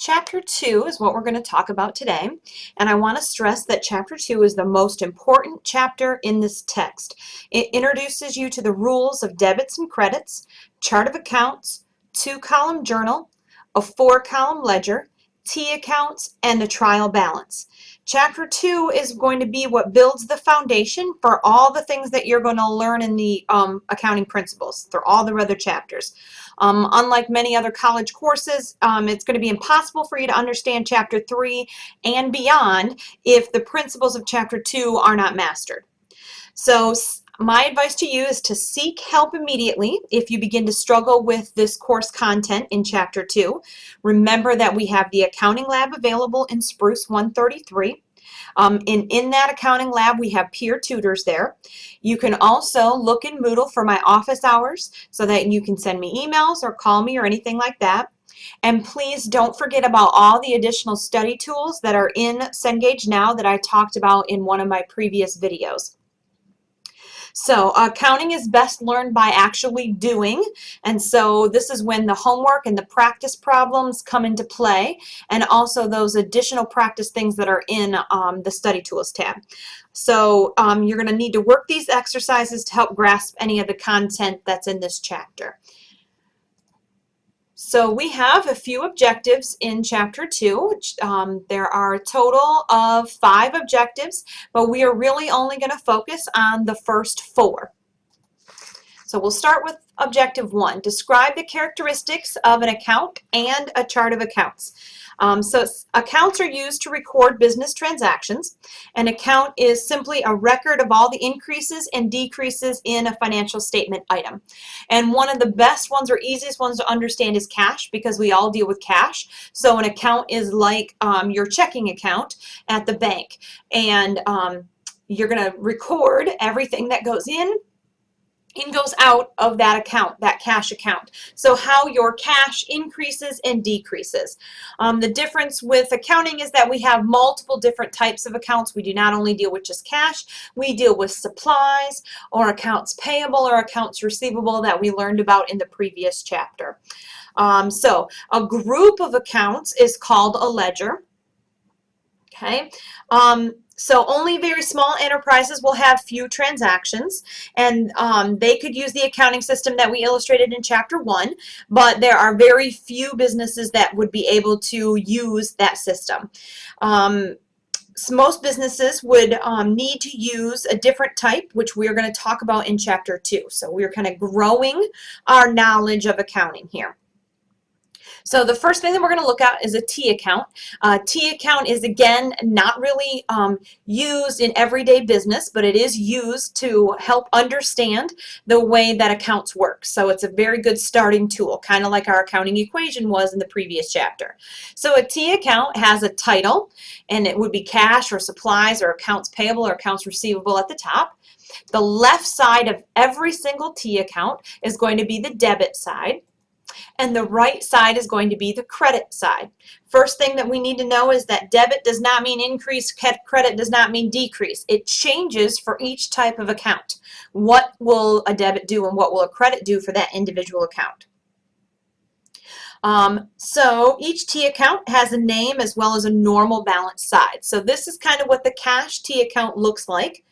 Chapter 2 is what we're going to talk about today, and I want to stress that Chapter 2 is the most important chapter in this text. It introduces you to the rules of debits and credits, chart of accounts, 2-column journal, a 4-column ledger, T accounts, and the trial balance. Chapter 2 is going to be what builds the foundation for all the things that you're going to learn in the accounting principles through all the other chapters. Unlike many other college courses, it's going to be impossible for you to understand Chapter 3 and beyond if the principles of Chapter 2 are not mastered. So my advice to you is to seek help immediately if you begin to struggle with this course content in Chapter 2. Remember that we have the accounting lab available in Spruce 133. In that accounting lab, we have peer tutors there. You can also look in Moodle for my office hours so that you can send me emails or call me or anything like that. And please don't forget about all the additional study tools that are in Cengage Now that I talked about in one of my previous videos. So accounting is best learned by actually doing, and so this is when the homework and the practice problems come into play, and also those additional practice things that are in the study tools tab. So you're going to need to work these exercises to help grasp any of the content that's in this chapter. So we have a few objectives in Chapter 2. There are a total of 5 objectives, but we are really only going to focus on the first 4. So we'll start with Objective 1. Describe the characteristics of an account and a chart of accounts. Accounts are used to record business transactions. An account is simply a record of all the increases and decreases in a financial statement item. And one of the best ones or easiest ones to understand is cash, because we all deal with cash. So an account is like your checking account at the bank. And you're going to record everything that goes in and goes out of that account, that cash account. So how your cash increases and decreases. The difference with accounting is that we have multiple different types of accounts. We do not only deal with just cash, we deal with supplies or accounts payable or accounts receivable that we learned about in the previous chapter. So a group of accounts is called a ledger. Okay. So only very small enterprises will have few transactions, and they could use the accounting system that we illustrated in Chapter 1, but there are very few businesses that would be able to use that system. Most businesses would need to use a different type, which we're going to talk about in Chapter 2. So we're kind of growing our knowledge of accounting here. So the first thing that we're going to look at is a T account. T account is, again, not really used in everyday business, but it is used to help understand the way that accounts work. So it's a very good starting tool, kind of like our accounting equation was in the previous chapter. So a T account has a title, and it would be cash or supplies or accounts payable or accounts receivable at the top. The left side of every single T account is going to be the debit side, and the right side is going to be the credit side. First thing that we need to know is that debit does not mean increase, credit does not mean decrease. It changes for each type of account. What will a debit do and what will a credit do for that individual account? So each T account has a name as well as a normal balance side. So this is kind of what the cash T account looks like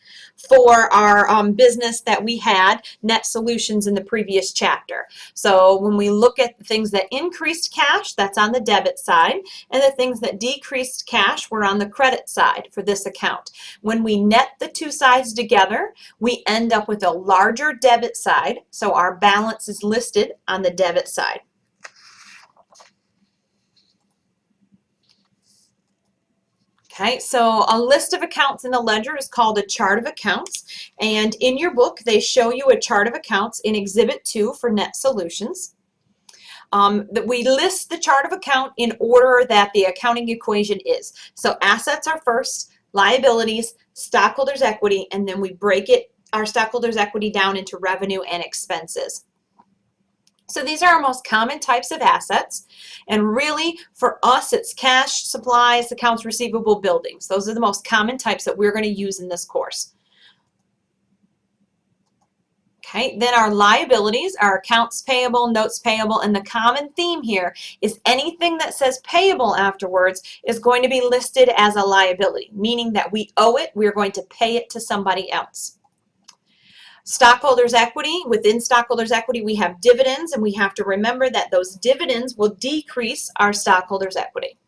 for our business that we had, Net Solutions, in the previous chapter. So when we look at the things that increased cash, that's on the debit side, and the things that decreased cash were on the credit side for this account. When we net the two sides together, we end up with a larger debit side, so our balance is listed on the debit side. Okay, so a list of accounts in the ledger is called a chart of accounts, and in your book they show you a chart of accounts in Exhibit 2 for Net Solutions. That we list the chart of account in order that the accounting equation is. So assets are first, liabilities, stockholders' equity, and then we break our stockholders' equity down into revenue and expenses. So these are our most common types of assets, and really for us it's cash, supplies, accounts receivable, buildings. Those are the most common types that we're going to use in this course. Okay, then our liabilities are accounts payable, notes payable, and the common theme here is anything that says payable afterwards is going to be listed as a liability, meaning that we owe it, we're going to pay it to somebody else. Stockholders' equity, within stockholders' equity we have dividends, and we have to remember that those dividends will decrease our stockholders' equity.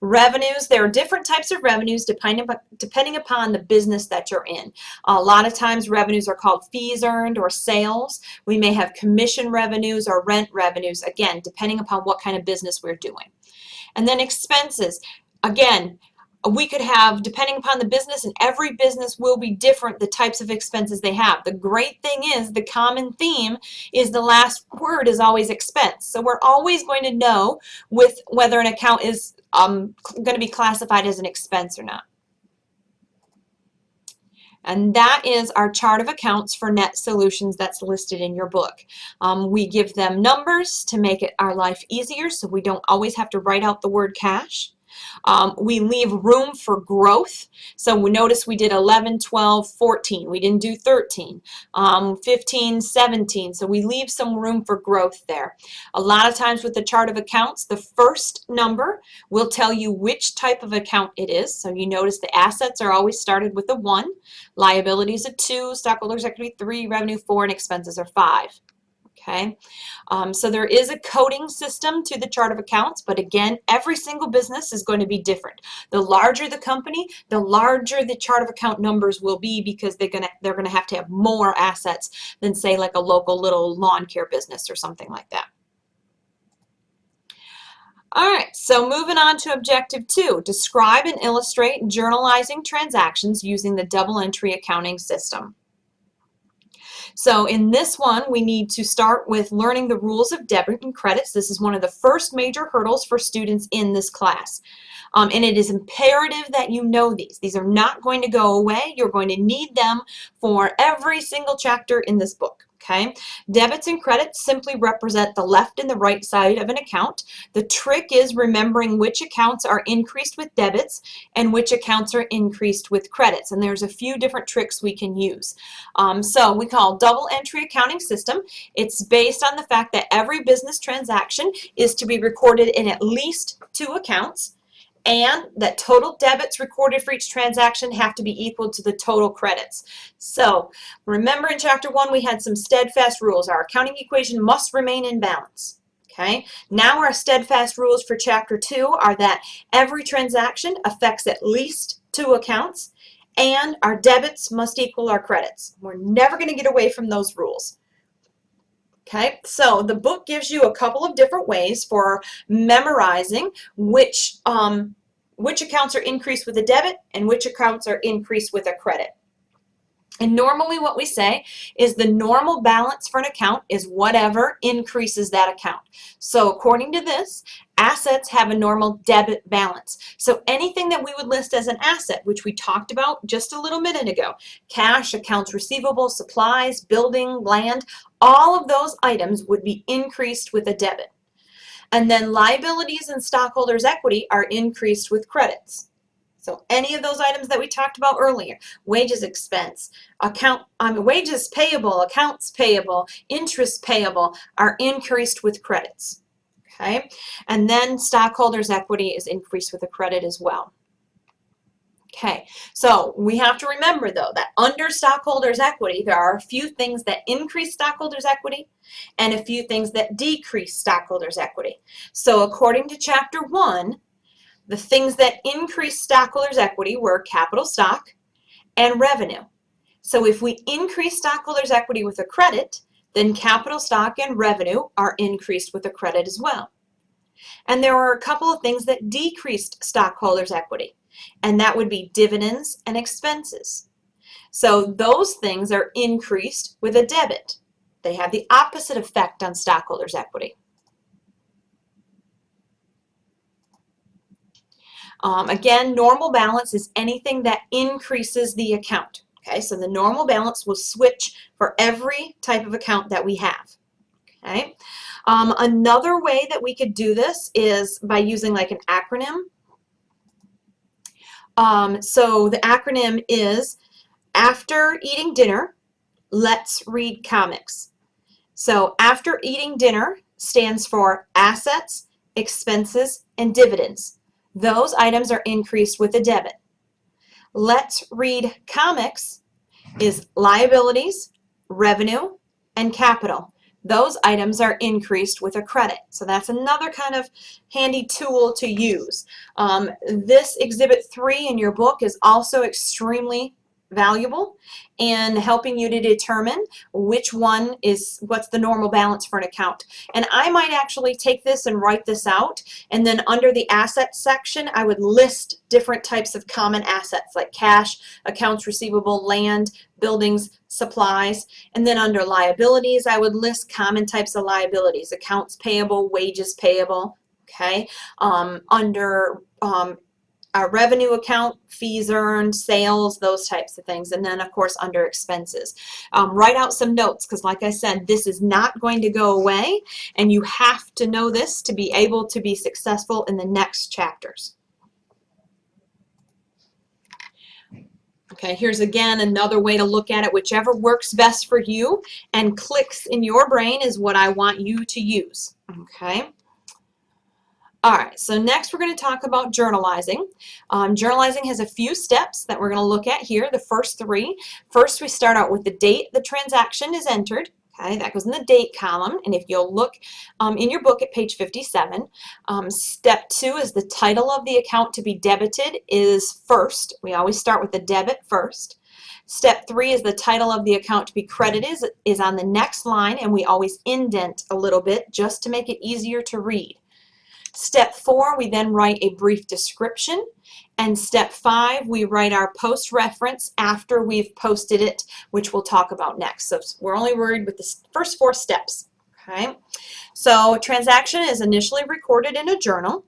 Revenues, there are different types of revenues depending upon the business that you're in. A lot of times revenues are called fees earned or sales. We may have commission revenues or rent revenues, again, depending upon what kind of business we're doing. And then expenses, again, we could have, depending upon the business, and every business will be different, the types of expenses they have. The great thing is the common theme is the last word is always expense. So we're always going to know with whether an account is going to be classified as an expense or not. And that is our chart of accounts for Net Solutions that's listed in your book. We give them numbers to make it our life easier so we don't always have to write out the word cash. We leave room for growth. So we notice we did 11, 12, 14. We didn't do 13, 15, 17. So we leave some room for growth there. A lot of times with the chart of accounts, the first number will tell you which type of account it is. So you notice the assets are always started with a 1, liabilities a 2, stockholders equity 3, revenue 4, and expenses are 5. Okay, so there is a coding system to the chart of accounts, but again, every single business is going to be different. The larger the company, the larger the chart of account numbers will be because they're gonna have to have more assets than say like a local little lawn care business or something like that. All right, so moving on to objective 2, describe and illustrate journalizing transactions using the double entry accounting system. So in this one, we need to start with learning the rules of debit and credits. This is one of the first major hurdles for students in this class. And it is imperative that you know these. These are not going to go away. You're going to need them for every single chapter in this book. Okay, debits and credits simply represent the left and the right side of an account. The trick is remembering which accounts are increased with debits and which accounts are increased with credits. And there's a few different tricks we can use. So we call double entry accounting system. It's based on the fact that every business transaction is to be recorded in at least 2 accounts, and that total debits recorded for each transaction have to be equal to the total credits. So remember in chapter 1 we had some steadfast rules. Our accounting equation must remain in balance. Okay, now our steadfast rules for chapter 2 are that every transaction affects at least 2 accounts, and our debits must equal our credits. We're never going to get away from those rules. Okay, so the book gives you a couple of different ways for memorizing which accounts are increased with a debit and which accounts are increased with a credit. And normally what we say is the normal balance for an account is whatever increases that account. So according to this, assets have a normal debit balance. So anything that we would list as an asset, which we talked about just a little minute ago, cash, accounts receivable, supplies, building, land, all of those items would be increased with a debit. And then liabilities and stockholders' equity are increased with credits. So any of those items that we talked about earlier, wages expense, wages payable, accounts payable, interest payable are increased with credits. Okay, and then stockholders' equity is increased with a credit as well. Okay, so we have to remember though that under stockholders' equity, there are a few things that increase stockholders' equity and a few things that decrease stockholders' equity. So according to chapter 1, the things that increase stockholders' equity were capital stock and revenue. So if we increase stockholders' equity with a credit, then capital stock and revenue are increased with a credit as well. And there are a couple of things that decreased stockholders' equity, and that would be dividends and expenses. So those things are increased with a debit. They have the opposite effect on stockholders' equity. Again, normal balance is anything that increases the account. Okay, so the normal balance will switch for every type of account that we have. Okay, another way that we could do this is by using like an acronym. So the acronym is after eating dinner, let's read comics. So after eating dinner stands for assets, expenses, and dividends. Those items are increased with a debit. Let's read comics is liabilities, revenue, and capital. Those items are increased with a credit. So that's another kind of handy tool to use. This Exhibit 3 in your book is also extremely valuable in helping you to determine which one is what's the normal balance for an account. And I might actually take this and write this out, and then under the assets section I would list different types of common assets like cash, accounts receivable, land, buildings, supplies, and then under liabilities I would list common types of liabilities, accounts payable, wages payable, okay? Under our revenue account, fees earned, sales, those types of things, and then of course under expenses. Write out some notes, because like I said, this is not going to go away, and you have to know this to be able to be successful in the next chapters. Okay, here's again another way to look at it. Whichever works best for you and clicks in your brain is what I want you to use. Okay. All right, so next we're going to talk about journalizing. Journalizing has a few steps that we're going to look at here, the first three. First, we start out with the date the transaction is entered. Okay, that goes in the date column, and if you'll look in your book at page 57, step 2 is the title of the account to be debited is first. We always start with the debit first. Step 3 is the title of the account to be credited is on the next line, and we always indent a little bit just to make it easier to read. Step 4, we then write a brief description, and step 5, we write our post reference after we've posted it, which we'll talk about next. So we're only worried with the first 4 steps. Okay, so transaction is initially recorded in a journal.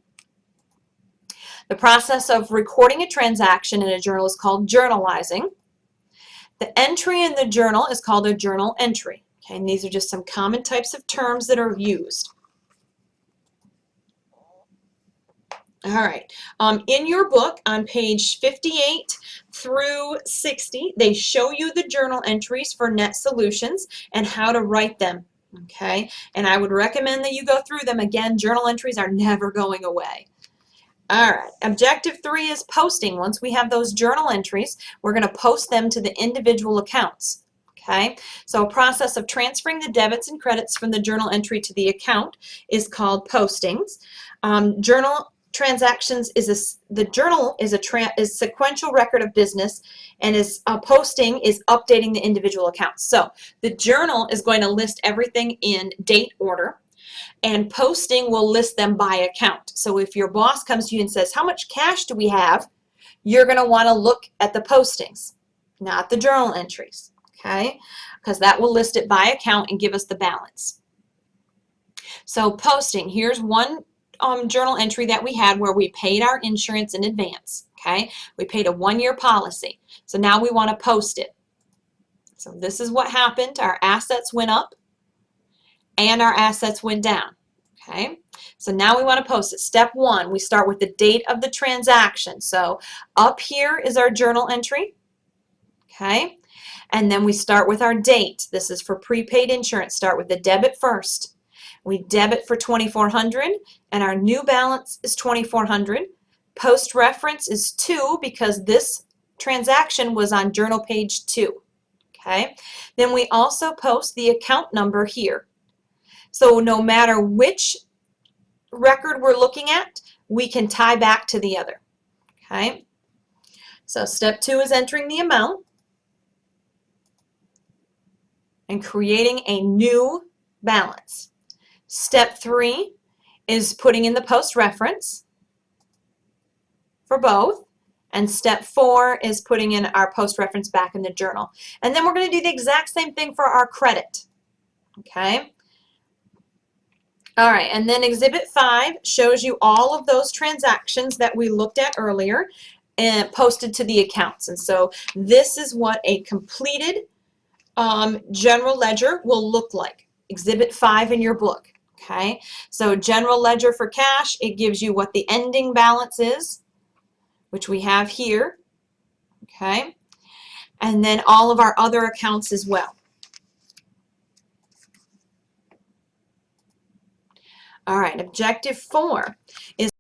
The process of recording a transaction in a journal is called journalizing. The entry in the journal is called a journal entry. Okay, and these are just some common types of terms that are used. All right, in your book on page 58 through 60, they show you the journal entries for Net Solutions and how to write them, okay? And I would recommend that you go through them. Again, journal entries are never going away. All right, objective 3 is posting. Once we have those journal entries, we're going to post them to the individual accounts. Okay, so a process of transferring the debits and credits from the journal entry to the account is called postings. Journal transactions is the journal is a sequential record of business, and is posting is updating the individual accounts. So the journal is going to list everything in date order, and posting will list them by account. So if your boss comes to you and says, how much cash do we have, you're going to want to look at the postings, not the journal entries, okay, because that will list it by account and give us the balance. So posting, here's one journal entry that we had where we paid our insurance in advance. Okay, we paid a 1-year policy, so now we want to post it. So this is what happened. Our assets went up and our assets went down. Okay, so now we want to post it. Step 1, we start with the date of the transaction. So up here is our journal entry. Okay, and then we start with our date. This is for prepaid insurance. Start with the debit first. We debit for $2,400, and our new balance is $2,400. Post reference is 2 because this transaction was on journal page 2. Okay, then we also post the account number here. So no matter which record we're looking at, we can tie back to the other. Okay, so step 2 is entering the amount and creating a new balance. Step 3 is putting in the post reference for both, and step 4 is putting in our post reference back in the journal. And then we're going to do the exact same thing for our credit. Okay. All right, and then Exhibit 5 shows you all of those transactions that we looked at earlier and posted to the accounts. And so this is what a completed general ledger will look like. Exhibit 5 in your book. Okay, so general ledger for cash, it gives you what the ending balance is, which we have here. Okay, and then all of our other accounts as well. All right, objective 4 is